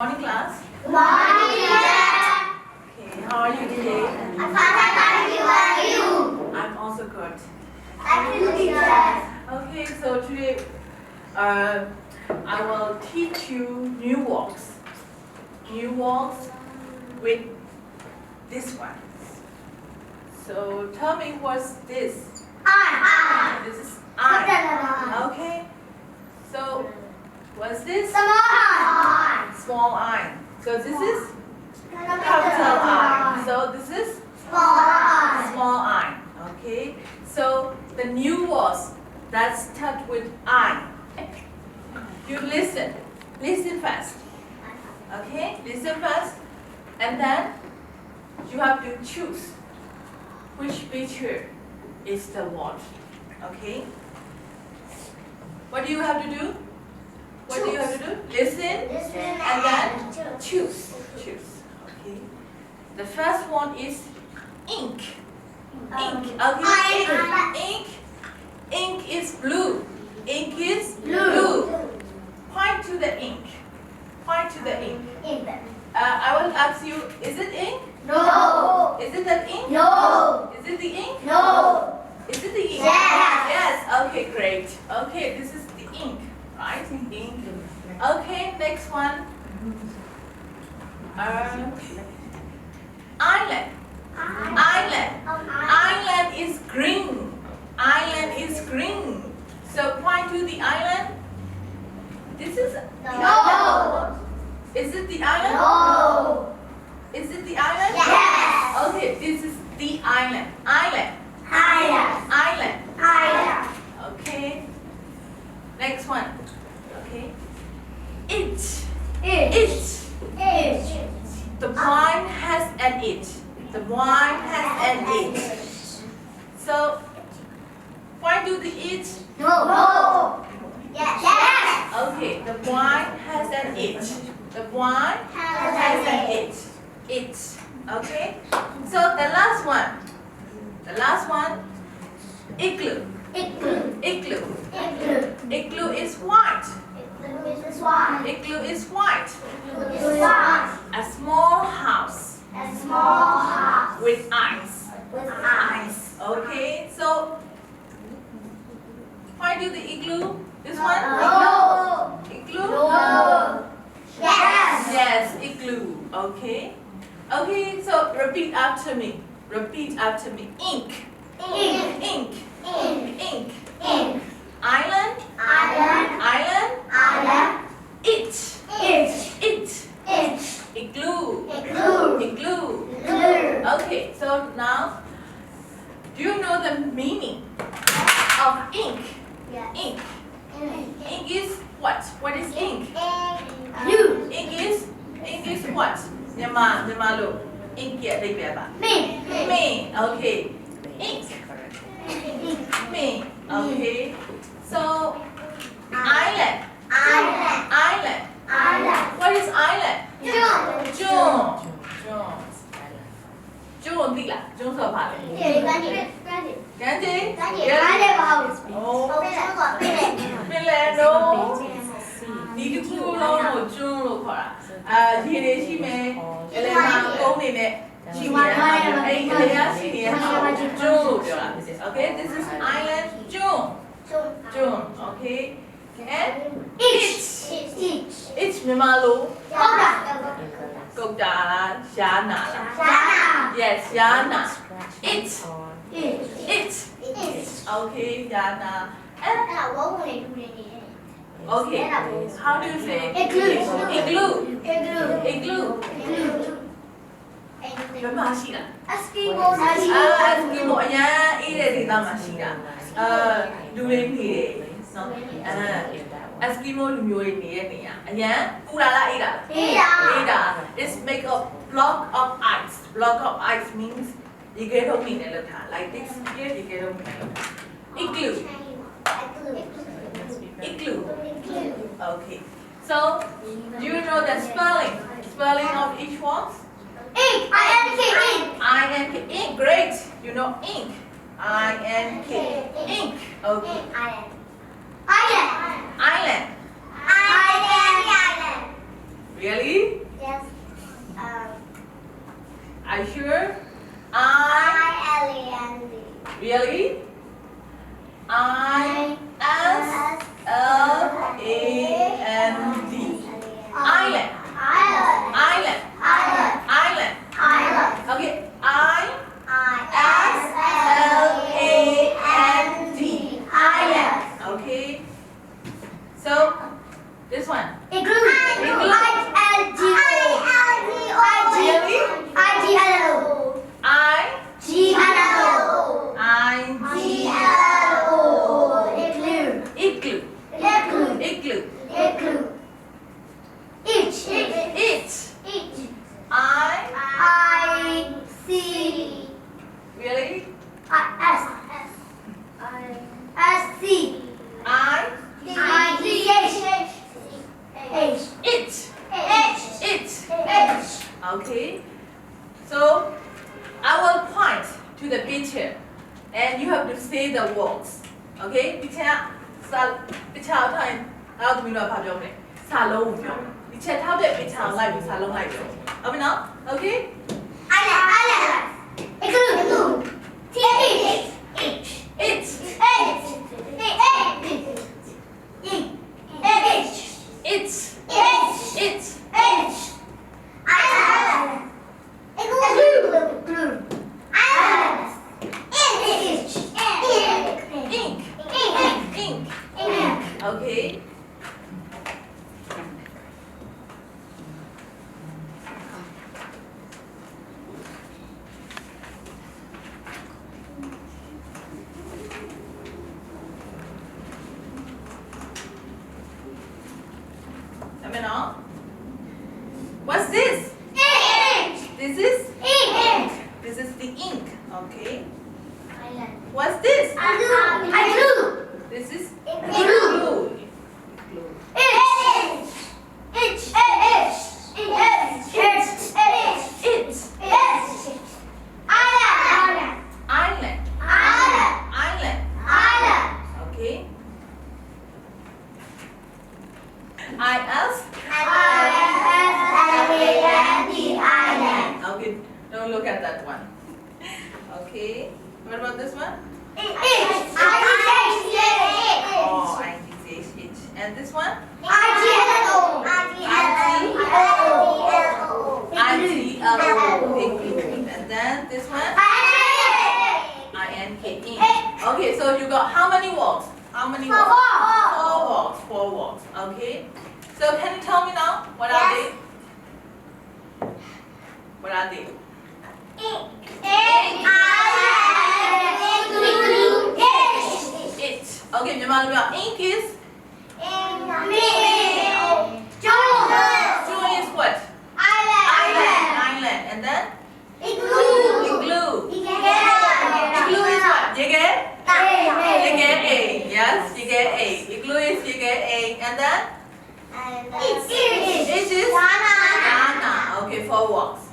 Morning class. Good morning, teacher. Okay, how are you today? I'm fine, thank you. How are you? I'm also good. Thank you, teacher. Okay, so today I will teach you new walks. New walks with this one. So tell me what's this? I. This is I. Okay. So what's this? Small. Small I. So this is capital I. So this is Small. small I. Okay. So the new words that start with I. You listen. Listen first. Okay. Listen first, and then you have to choose which picture is the word. Okay. What do you have to do? What do you have to do? Listen. Listen And then choose. Choose. Okay. The first one is ink. Ink. Okay. Ink. Ink is blue. Ink is blue. Point to the ink. Point to the ink. I will ask you, is it ink? No. Is it the ink? No. Is it the ink? No. Is it the ink? Yes. Yes. Okay, great. Okay, this is the ink, right? Ink. Okay, next one. Island. Island. Island is green. Island is green. So point to the island. This is the island. No. Is it the island? No. Is it the island? Yes. Okay, this is the island. Island. Island. Island. Island. Okay. Next one. Okay. It. It. It. The wine has an it. The wine has an it. So, why do the it? No. Yes. Yes. Okay, the wine has an it. The wine has an it. It. Okay? So, the last one. The last one. Igloo. Igloo. Igloo. Igloo. Igloo is white. This is why. Igloo is white. This is why. A small house A small house with eyes. with eyes. Okay, so why do the igloo? This one? No. Igloo? No. Yes. Yes, igloo. Okay. Okay, so repeat after me. Repeat after me. Ink. Ink. Ink. Ink. Ink. Ink. Island. Island. Island. Island. It. It. It. It. Igloo. Igloo. Igloo. Igloo. Okay, so now, do you know the meaning of ink? Yes. Ink. Ink. Ink is what? What is ink? Blue. Ink is what? မြန်မာလို့ ink ရဲ့အဓိပ္ပာယ်ပါ Me. Me. Okay. Ink. Me. Okay. So island. Island. Island. Island. What is island? June. June. June သိလား June ဆိုပါလေ ကမ်းခြေ ပင်လယ်တော့ဒီတစ်ခုလုံးကိုကျွန်းလို့ခေါ်တာရေတွေရှိမယ်အလဲမှာကုန်းနေနဲ့ရှိမယ်အဲ့ဒီလေရရှိနေတဲ့ဟာကိုကျွန်းလို့ပြောတာ Okay, this is island June. June. Okay. And it's မြန်မာလို့ကုတ်တာလားရှားနာလား Yes, ရှားနာ It. Okay, ရှားနာ And okay, how do you say Igloo. Igloo. Igloo. ဘယ်မှာရှိလား Eskimo. ဒီမို့အရင်အေးတဲ့ဒေသမှာရှိတာလူတွေနေတယ်နော်အစကီမိုလူမျိုးတွေနေတဲ့နေရာအရင်ပူလာလားအေးတာအေးတာ It's make a block of ice. Block of ice means ရေခဲထုံးနေတယ်လို့ထား like this here ရေခဲထုံးနေတယ်လို့ထား Igloo. Igloo. Okay. So do you know the spelling of each one? Ink. I-N-K. Ink. Great. You know ink. I-N-K. Ink. Okay. Island. Island. Really? Yes. Are you sure? I-L-E-N-D. Really? I-S-L-A-N-D. Island. Island. Island. Okay. I-S-L-A-N-D. Island. Okay. So, this one. Igloo. Igloo. Really? I-G-L-O. I. G-L-O. I-G-L-O. Igloo. Igloo. Igloo. Igloo. Igloo. Each. It. I-C. Really? S-C. I. I-T-H. It. H. It. H. Okay. So, I will point to the picture, and you have to say the words. Okay? Picture ထားရင်အဲ့တော့ဒီလိုပါပြောမယ်စာလုံးကိုပြောဒီချက်ထောက်တဲ့ picture ကိုလိုက်ပြီးစာလုံးလိုက်ပြောဟုတ်ပြီနော် Okay? Island. Igloo. T-H. It. It. It. Ink. Ink. Okay. Let me know. What's this? This is ink. This is the ink. Okay. What's this? This is glue. It. Island. Island. Okay. Okay. Don't look at that one. Okay. What about this one? Oh, I-T-C-H. And this one? I-T-L-O. And then this one? I-N-K. Okay, so you got how many words? How many words? 4 words. Okay. So can you tell me now? What are they? What are they? It. Okay, remember ink is? Joy is what? Island. And then? Igloo. Igloo is what? You get? You get A. Yes, you get A. Igloo is you get A. And then? It is? Banana. Okay, 4 words.